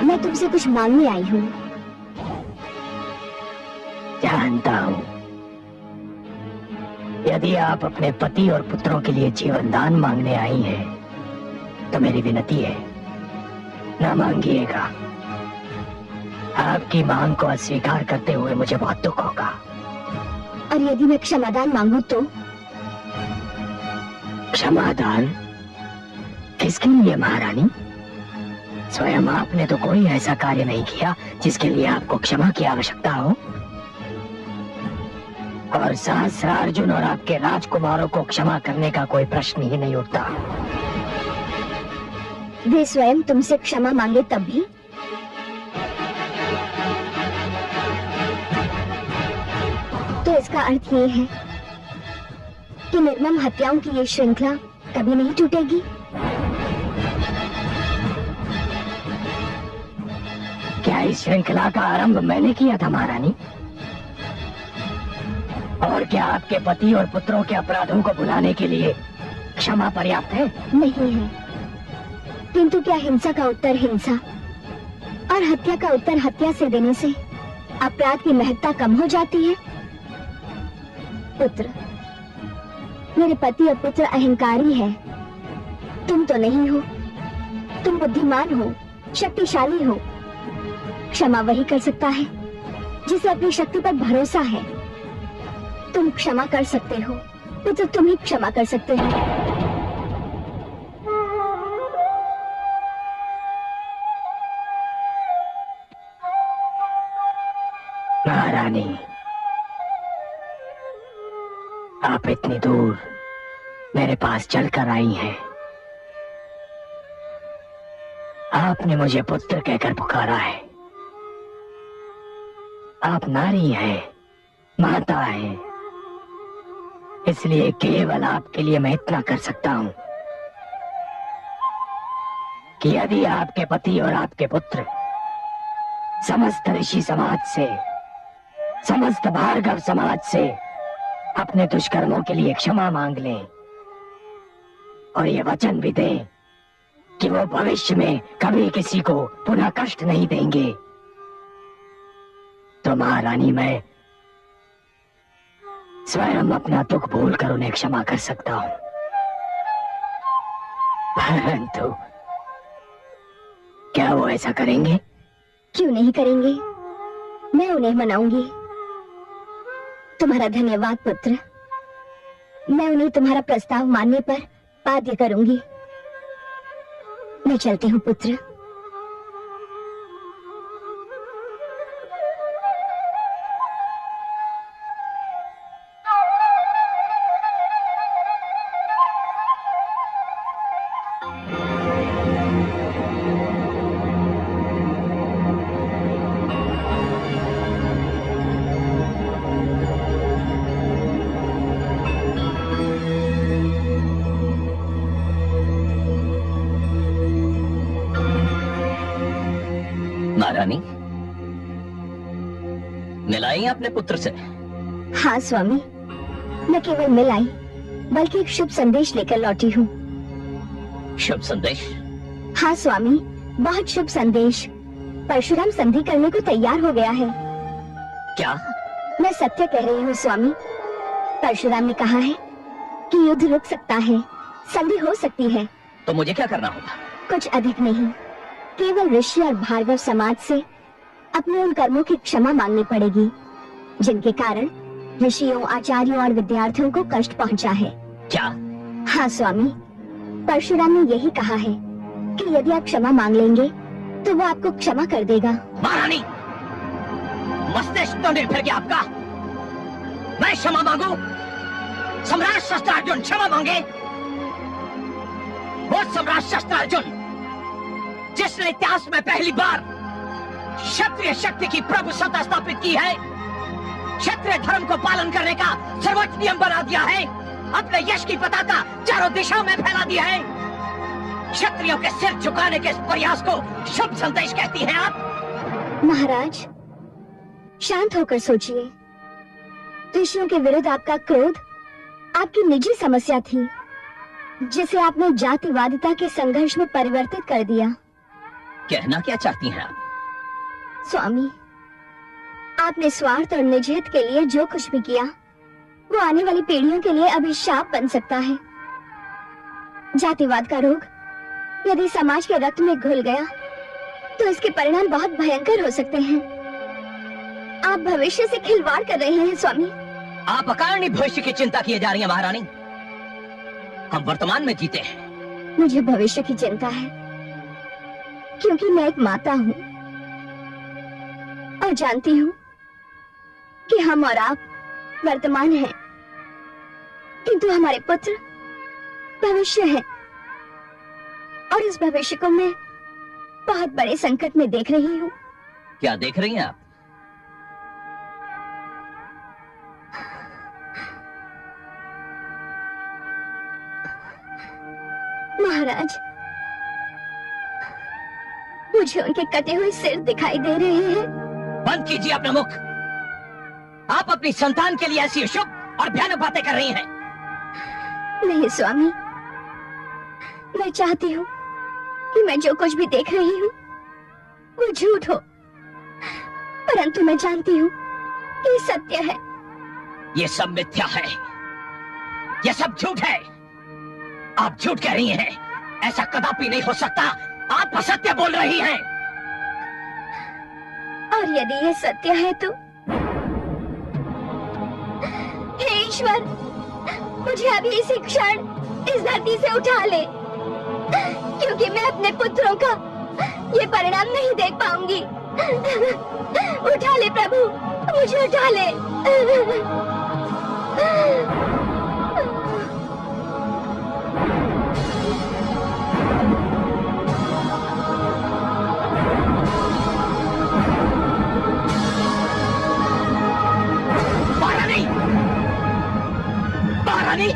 मैं तुमसे कुछ मांगने आई हूँ। जानता हूँ। यदि आप अपने पति और पुत्रों के लिए जीवन दान मांगने आई हैं, तो मेरी विनती है, न मांगिएगा। आपकी मांग को अस्वीकार करते हुए मुझे बहुत दुख होगा। और यदि मैं क्षमादान मांगू तो? क्षमादान? किसके लिए महारानी? स्वयं आपने तो कोई ऐसा कार्य नहीं किया जिसके लिए आपको क्षमा की आवश्यकता हो। और सहस्त्र अर्जुन और आपके राजकुमारों को क्षमा करने का कोई प्रश्न ही नहीं उठता। वे स्वयं तुमसे क्षमा मांगे तब भी? तो इसका अर्थ ये है कि निर्मम हत्याओं की ये श्रृंखला कभी नहीं टूटेगी। क्या इस श्रृंखला का आरंभ मैंने किया था महारानी? और क्या आपके पति और पुत्रों के अपराधों को भुलाने के लिए क्षमा पर्याप्त है? नहीं है। किंतु क्या हिंसा का उत्तर हिंसा और हत्या का उत्तर हत्या से देने से अपराध की महत्ता कम हो जाती है? पुत्र, मेरे पति और पुत्र अहंकारी है, तुम तो नहीं हो। तुम बुद्धिमान हो, शक्तिशाली हो। क्षमा वही कर सकता है जिसे अपनी शक्ति पर भरोसा है। तुम क्षमा कर सकते हो पुत्र, तुम ही क्षमा कर सकते हो। महारानी, आप इतनी दूर मेरे पास चलकर आई हैं। आपने मुझे पुत्र कहकर पुकारा है। आप नारी हैं, माता हैं, इसलिए केवल आपके लिए मैं इतना कर सकता हूं कि यदि आपके पति और आपके पुत्र समस्त ऋषि समाज से, समस्त भार्गव समाज से अपने दुष्कर्मों के लिए क्षमा मांग लें और ये वचन भी दें कि वो भविष्य में कभी किसी को पुनः कष्ट नहीं देंगे, तो महारानी मैं स्वयं अपना दुख भूलकर उन्हें क्षमा कर सकता हूं। परंतु क्या वो ऐसा करेंगे? क्यों नहीं करेंगे? मैं उन्हें मनाऊंगी। तुम्हारा धन्यवाद पुत्र। मैं उन्हें तुम्हारा प्रस्ताव मानने पर बाध्य करूंगी। मैं चलती हूँ पुत्र। महारानी, मिलाई अपने पुत्र से? हाँ स्वामी, न केवल मिल आई बल्कि एक शुभ संदेश लेकर लौटी हूँ। शुभ संदेश? हाँ स्वामी, बहुत शुभ संदेश। परशुराम संधि करने को तैयार हो गया है। क्या? मैं सत्य कह रही हूँ स्वामी। परशुराम ने कहा है कि युद्ध रुक सकता है, संधि हो सकती है। तो मुझे क्या करना होगा? कुछ अधिक नहीं, केवल ऋषि और भार्गव समाज से अपने उन कर्मों की क्षमा मांगनी पड़ेगी जिनके कारण ऋषियों, आचार्यों और विद्यार्थियों को कष्ट पहुंचा है। क्या? हाँ स्वामी, परशुराम ने यही कहा है कि यदि आप क्षमा मांग लेंगे तो वो आपको क्षमा कर देगा। महारानी, मस्तिष्क तो निर्भर गया आपका। मैं क्षमा मांगू? सम्राट शस्त्रार्जुन क्षमा मांगे? वो सम्राट शस्त्रार्जुन जिसने इतिहास में पहली बार क्षत्रिय शक्ति की प्रभु सत्ता स्थापित की है, क्षत्रिय धर्म को पालन करने का सर्वोच्च नियम बना दिया है, अपने यश की पताका चारों दिशाओं में फैला दिया है। क्षत्रियों के सिर झुकाने के इस प्रयास को शुभ संदेश कहती हैं आप? महाराज, शांत होकर सोचिए। ऋषियों के विरुद्ध आपका क्रोध आपकी निजी समस्या थी जिसे आपने जातिवादिता के संघर्ष में परिवर्तित कर दिया। कहना क्या चाहती हैं आप? स्वामी, आपने स्वार्थ और निजहित के लिए जो कुछ भी किया वो आने वाली पीढ़ियों के लिए अभिशाप बन सकता है। जातिवाद का रोग यदि समाज के रक्त में घुल गया तो इसके परिणाम बहुत भयंकर हो सकते हैं। आप भविष्य से खिलवाड़ कर रहे हैं स्वामी। आप अकारणीय भविष्य की चिंता किए जा रही हैं महारानी। हम वर्तमान में जीते हैं। मुझे भविष्य की चिंता है क्योंकि मैं एक माता हूँ और जानती हूँ कि हम और आप वर्तमान हैं, किंतु हमारे पुत्र भविष्य है और इस भविष्य को मैं बहुत बड़े संकट में देख रही हूँ। क्या देख रही हैं आप? महाराज, मुझे उनके कटे हुए सिर दिखाई दे रहे हैं। बंद कीजिए अपना मुख। आप अपनी संतान के लिए ऐसी अशुभ और भयानक बातें कर रही हैं। नहीं स्वामी, मैं चाहती हूँ कि मैं जो कुछ भी देख रही हूँ वो झूठ हो, परंतु मैं जानती हूँ कि ये सत्य है। ये सब मिथ्या है, ये सब झूठ है। आप झूठ कह रही हैं। ऐसा कदापि नहीं हो सकता। आप असत्य बोल रही हैं। और यदि ये सत्य है तो हे ईश्वर, मुझे अभी इसी क्षण इस धरती से उठा ले, क्योंकि मैं अपने पुत्रों का ये परिणाम नहीं देख पाऊंगी। उठा ले प्रभु, मुझे उठा ले। महारानी,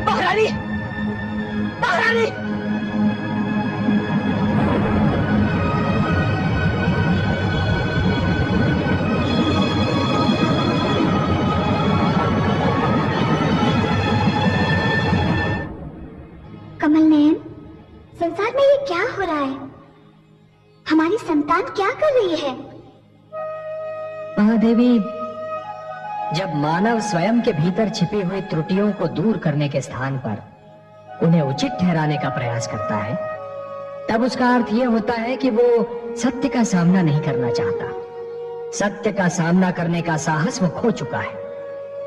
महारानी, महारानी। कमल नयन, संसार में ये क्या हो रहा है? हमारी संतान क्या कर रही है? महादेवी, जब मानव स्वयं के भीतर छिपी हुई त्रुटियों को दूर करने के स्थान पर उन्हें उचित ठहराने का प्रयास करता है, तब उसका अर्थ यह होता है कि वो सत्य का सामना नहीं करना चाहता। सत्य का सामना करने का साहस वो खो चुका है।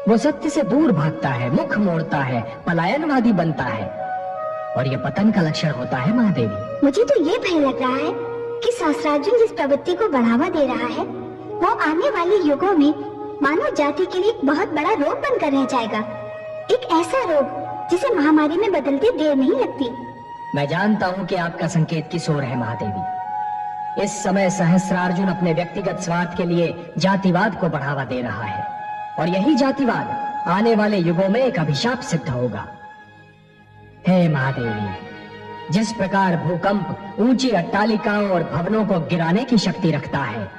वो सत्य से दूर भागता है, मुख मोड़ता है, पलायनवादी बनता है, और ये पतन का लक्षण होता है महादेवी। मुझे तो ये भय लग रहा है कि सहस्रार्जुन जिस प्रवृत्ति को बढ़ावा दे रहा है वो आने वाले युगों में मानव जाति के लिए एक बहुत बड़ा रोग बनकर रह जाएगा। एक ऐसा रोग जिसे महामारी में बदलते देर नहीं लगती। मैं जानता हूँ कि आपका संकेत किस ओर है महादेवी। इस समय सहस्रार्जुन अपने व्यक्तिगत स्वार्थ के लिए जातिवाद को बढ़ावा दे रहा है, और यही जातिवाद आने वाले युगों में एक अभिशाप सिद्ध होगा। हे महादेवी, जिस प्रकार भूकंप ऊंची अट्टालिकाओं और भवनों को गिराने की शक्ति रखता है,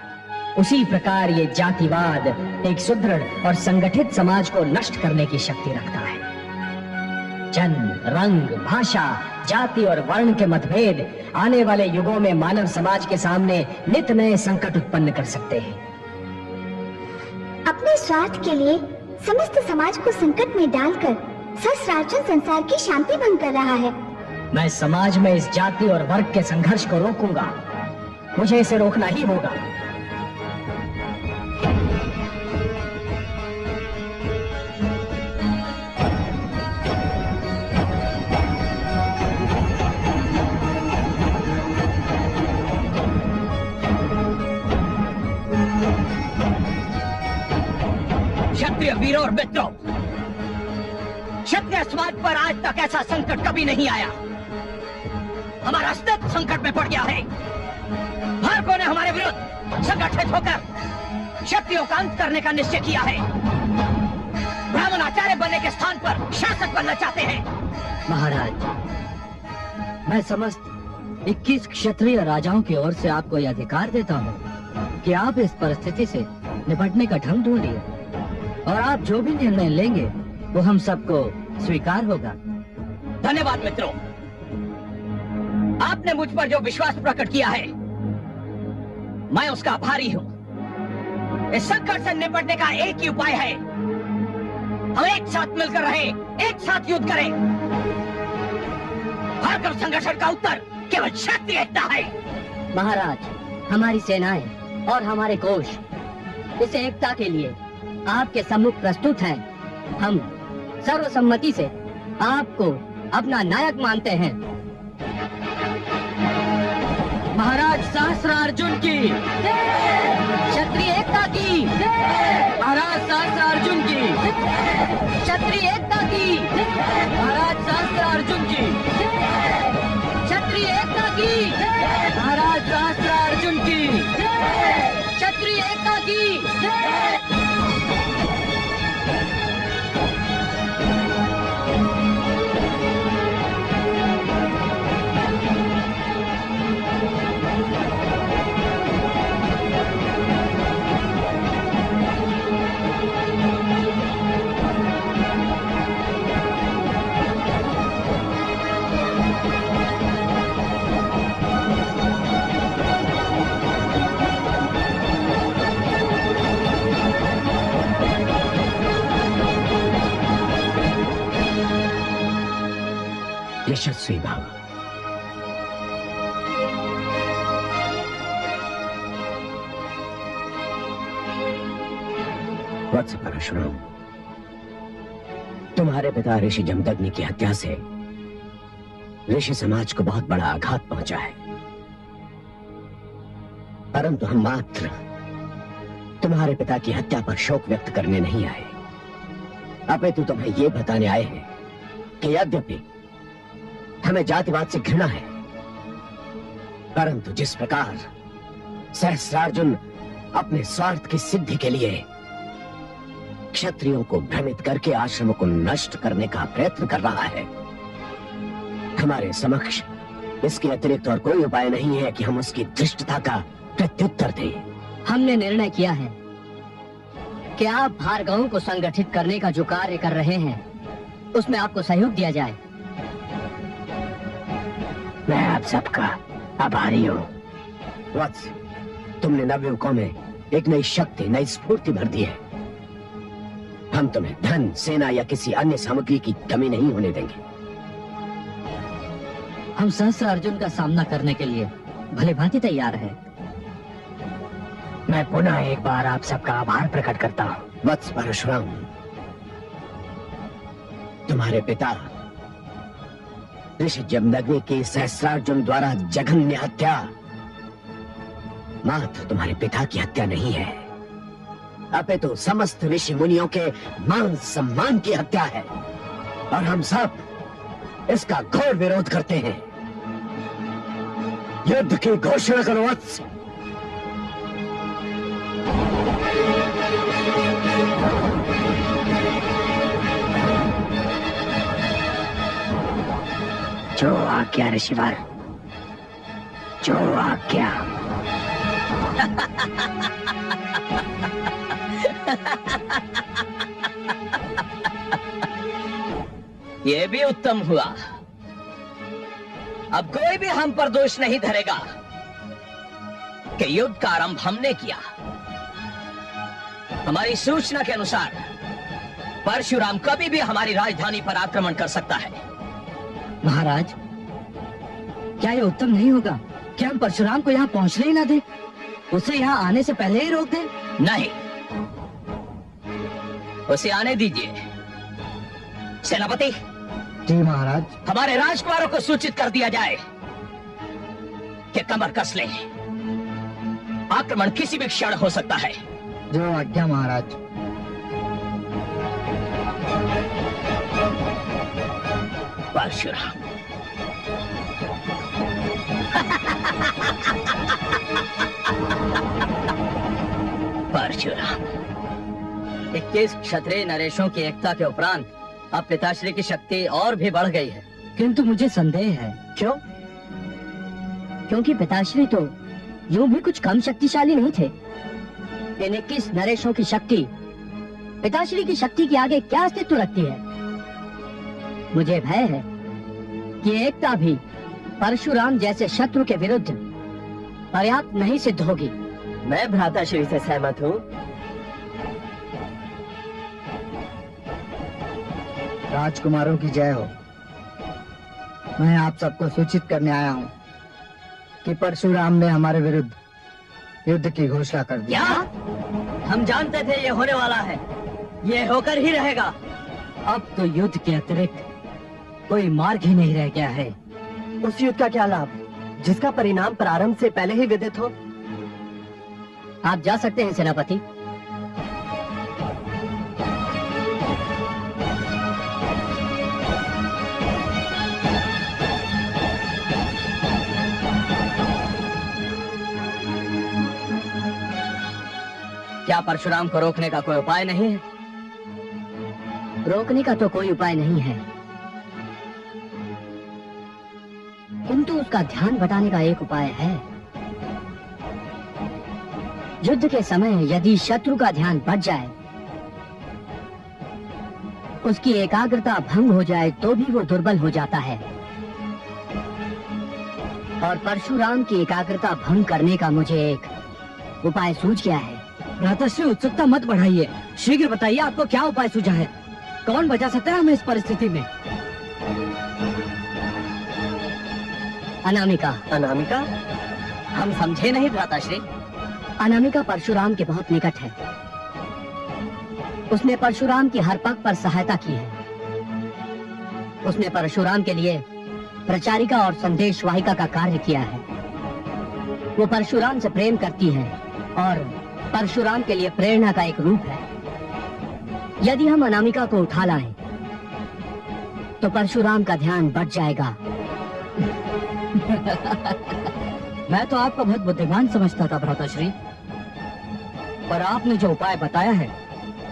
उसी प्रकार ये जातिवाद एक सुदृढ़ और संगठित समाज को नष्ट करने की शक्ति रखता है। जन्म, रंग, भाषा, जाति और वर्ण के मतभेद आने वाले युगों में मानव समाज के सामने नित नए संकट उत्पन्न कर सकते हैं। अपने स्वार्थ के लिए समस्त समाज को संकट में डालकर सहस्रार्जुन संसार की शांति भंग कर रहा है। मैं समाज में इस जाति और वर्ग के संघर्ष को रोकूंगा। मुझे इसे रोकना ही होगा। क्षत्रिय वीरों और मित्रों, क्षत्रिय समाज पर आज तक ऐसा संकट कभी नहीं आया। हमारा अस्तित्व संकट में पड़ गया है। भारकों ने हमारे विरुद्ध संगठित होकर क्षत्रियों का अंत करने का निश्चय किया है। ब्राह्मण आचार्य बनने के स्थान पर शासक बनना चाहते हैं। महाराज, मैं समस्त 21 क्षत्रिय राजाओं की ओर से आपको यह अधिकार देता हूँ कि आप इस परिस्थिति से निपटने का ढंग ढूंढिए, और आप जो भी निर्णय लेंगे वो हम सबको स्वीकार होगा। धन्यवाद मित्रों। आपने मुझ पर जो विश्वास प्रकट किया है, मैं उसका आभारी हूं। इस संकट से निपटने का एक ही उपाय है, हम एक साथ मिलकर रहें, एक साथ युद्ध करें। भार्गव संघर्षण का उत्तर केवल शक्ति एकता है। महाराज, हमारी सेनाएं और हमारे कोष इस एकता के लिए आपके सम्मुख प्रस्तुत हैं। हम सर्वसम्मति से आपको अपना नायक मानते हैं। महाराज सहस्त्रार्जुन की, क्षत्रिय एकता की, महाराज सहस्त्रार्जुन की, क्षत्रिय एकता की, महाराज सहस्त्रार्जुन की, क्षत्रिय एकता की, महाराज सहस्त्रार्जुन की, क्षत्रिय एकता की। यशस्वी भव। वत्स परशुराम, तुम्हारे पिता ऋषि जमदग्नि की हत्या से ऋषि समाज को बहुत बड़ा आघात पहुंचा है, परंतु हम मात्र तुम्हारे पिता की हत्या पर शोक व्यक्त करने नहीं आए, अपितु तुम्हें यह बताने आए हैं कि यद्यपि हमें जातिवाद से घृणा है, परंतु जिस प्रकार सहस्त्रार्जुन अपने स्वार्थ की सिद्धि के लिए क्षत्रियों को भ्रमित करके आश्रमों को नष्ट करने का प्रयत्न कर रहा है, हमारे समक्ष इसके अतिरिक्त और कोई उपाय नहीं है कि हम उसकी धृष्टता का प्रत्युत्तर दें। हमने निर्णय किया है कि आप भार्गवों को संगठित करने का जो कार्य कर रहे हैं उसमें आपको सहयोग दिया जाए। मैं आप सबका आभारी हूँ। वत्स, तुमने नवयुवकों में एक नई शक्ति, नई स्फूर्ति भर दी है। हम तुम्हें धन, सेना या किसी अन्य सामग्री की कमी नहीं होने देंगे। हम सहस्त्रार्जुन का सामना करने के लिए भली भांति तैयार हैं। मैं पुनः एक बार आप सबका आभार प्रकट करता हूँ। वत्स परशुराम, तुम्हारे पिता ऋषि जमदग्नि की सहस्त्रार्जुन द्वारा जघन्य हत्या मात्र तुम्हारे पिता की हत्या नहीं है, अपितु समस्त ऋषि मुनियों के मान सम्मान की हत्या है, और हम सब इसका घोर विरोध करते हैं। युद्ध की घोषणा करो वत्स। जो आज्ञा ऋषिवर, जो आज्ञा। ये भी उत्तम हुआ। अब कोई भी हम पर दोष नहीं धरेगा कि युद्ध का आरंभ हमने किया। हमारी सूचना के अनुसार परशुराम कभी भी हमारी राजधानी पर आक्रमण कर सकता है। महाराज, क्या ये उत्तम नहीं होगा कि हम परशुराम को यहाँ पहुँचने ही ना दें, उसे यहाँ आने से पहले ही रोक दें? नहीं, उसे आने दीजिए। सेनापति। जी महाराज। हमारे राजकुमारों को सूचित कर दिया जाए कि कमर कस ले, आक्रमण किसी भी क्षण हो सकता है। जो आज्ञा महाराज। परशुराम। परशुराम। 21 क्षत्रिय नरेशों की एकता के उपरांत अब पिताश्री की शक्ति और भी बढ़ गई है, किंतु मुझे संदेह है। क्यों? क्योंकि पिताश्री तो यूं भी कुछ कम शक्तिशाली नहीं थे। इन 21 नरेशों की शक्ति पिताश्री की शक्ति के आगे क्या अस्तित्व रखती है? मुझे भय है कि एकता भी परशुराम जैसे शत्रु के विरुद्ध पर्याप्त नहीं सिद्ध होगी। मैं भ्राताश्री से सहमत हूँ। राजकुमारों की जय हो। मैं आप सबको सूचित करने आया हूँ कि परशुराम ने हमारे विरुद्ध युद्ध की घोषणा कर दी। क्या? हम जानते थे ये होने वाला है, ये होकर ही रहेगा। अब तो युद्ध के अतिरिक्त कोई मार्ग ही नहीं रह गया है। उस युद्ध का क्या लाभ जिसका परिणाम प्रारंभ से पहले ही विदित हो? आप जा सकते हैं सेनापति। क्या परशुराम को रोकने का कोई उपाय नहीं है? रोकने का तो कोई उपाय नहीं है, किंतु उसका ध्यान बटाने का एक उपाय है। युद्ध के समय यदि शत्रु का ध्यान बट जाए, उसकी एकाग्रता भंग हो जाए, तो भी वो दुर्बल हो जाता है। और परशुराम की एकाग्रता भंग करने का मुझे एक उपाय सूझ गया है। भ्राताश्री उत्सुकता मत बढ़ाइए, शीघ्र बताइए आपको क्या उपाय सूझा है। कौन बचा सकता है हमें इस परिस्थिति में? अनामिका। अनामिका? हम समझे नहीं भ्राताश्री। अनामिका परशुराम के बहुत निकट है। उसने परशुराम की हर पग पर सहायता की है। उसने परशुराम के लिए प्रचारिका और संदेशवाहिका का कार्य किया है। वो परशुराम से प्रेम करती है और परशुराम के लिए प्रेरणा का एक रूप है। यदि हम अनामिका को उठा लाएं, तो परशुराम का ध्यान बट जाएगा। मैं तो आपको बहुत बुद्धिमान समझता था भ्राताश्री, पर आपने जो उपाय बताया है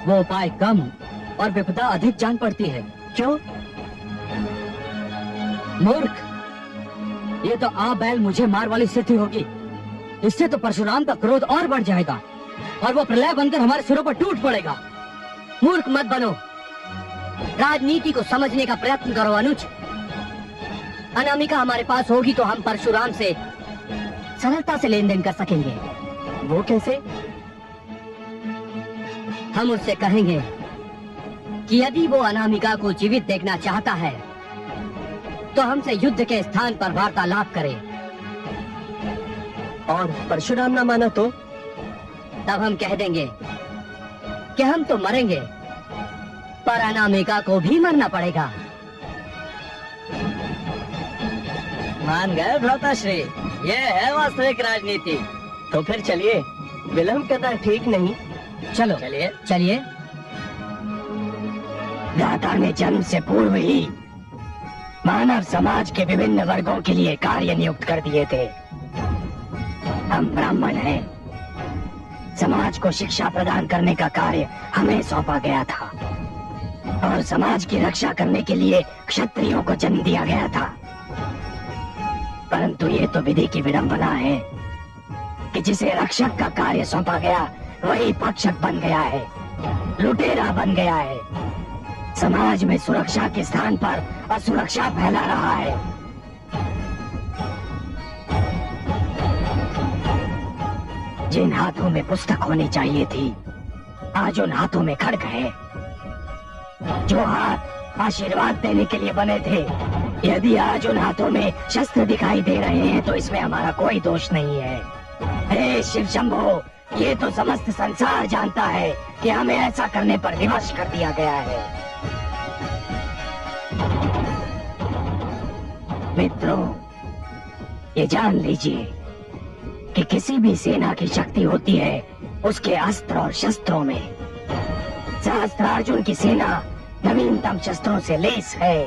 वो उपाय कम और विपदा अधिक जान पड़ती है। क्यों? मूर्ख, ये तो आ बैल मुझे मार वाली स्थिति होगी। इससे तो परशुराम का क्रोध और बढ़ जाएगा और वो प्रलय बनकर हमारे सिरों पर टूट पड़ेगा। मूर्ख मत बनो, राजनीति को समझने का प्रयत्न करो अनुज। अनामिका हमारे पास होगी तो हम परशुराम से सरलता से लेन देन कर सकेंगे। वो कैसे? हम उससे कहेंगे कि यदि वो अनामिका को जीवित देखना चाहता है तो हमसे युद्ध के स्थान पर वार्तालाप करे। और परशुराम ना माना तो? तब हम कह देंगे कि हम तो मरेंगे, पर अनामिका को भी मरना पड़ेगा। मान गए भ्राताश्री, ये है वास्तविक राजनीति। तो फिर चलिए, विलंब करना ठीक नहीं। चलो चलिए। चलिए। दाता ने जन्म से पूर्व ही मानव समाज के विभिन्न वर्गों के लिए कार्य नियुक्त कर दिए थे। हम ब्राह्मण हैं। समाज को शिक्षा प्रदान करने का कार्य हमें सौंपा गया था और समाज की रक्षा करने के लिए क्षत्रियों को जन्म दिया गया था। परंतु ये तो विधि की विडंबना है कि जिसे रक्षक का कार्य सौंपा गया वही भक्षक बन गया है, लुटेरा बन गया है। समाज में सुरक्षा के स्थान पर असुरक्षा फैला रहा है। जिन हाथों में पुस्तक होनी चाहिए थी, आज उन हाथों में खड्ग है। जो हाथ आशीर्वाद देने के लिए बने थे, यदि आज उन हाथों में शस्त्र दिखाई दे रहे हैं तो इसमें हमारा कोई दोष नहीं है। हे शिव शंभो, ये तो समस्त संसार जानता है कि हमें ऐसा करने पर विवश कर दिया गया है। मित्रों, ये जान लीजिए कि किसी भी सेना की शक्ति होती है उसके अस्त्र और शस्त्रों में। सहस्त्रार्जुन की सेना नवीनतम शस्त्रों से लेस है।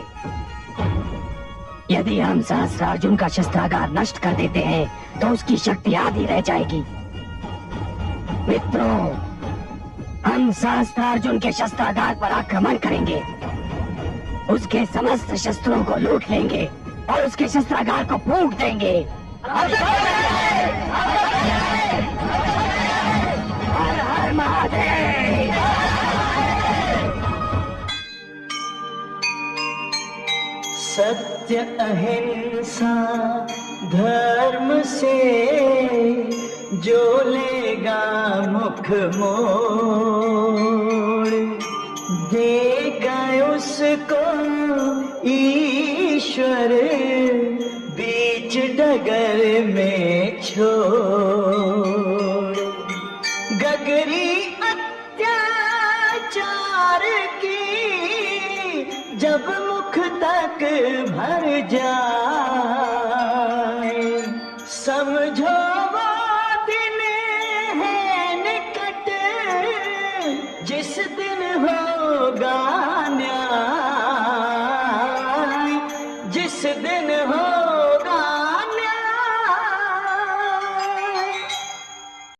यदि हम सहस्त्रार्जुन का शस्त्रागार नष्ट कर देते हैं तो उसकी शक्ति आधी रह जाएगी। मित्रों, हम सहस्त्रार्जुन के शस्त्रागार पर आक्रमण करेंगे, उसके समस्त शस्त्रों को लूट लेंगे और उसके शस्त्रागार को फूंक देंगे। हर हर महादेव। सब सत्य अहिंसा धर्म से जो लेगा मुख मोड़, देगा उसको ईश्वर बीच डगर में छोड़। गगरी अत्याचार की जब मुख तक भर जाए, समझो वो दिन है निकट जिस दिन होगा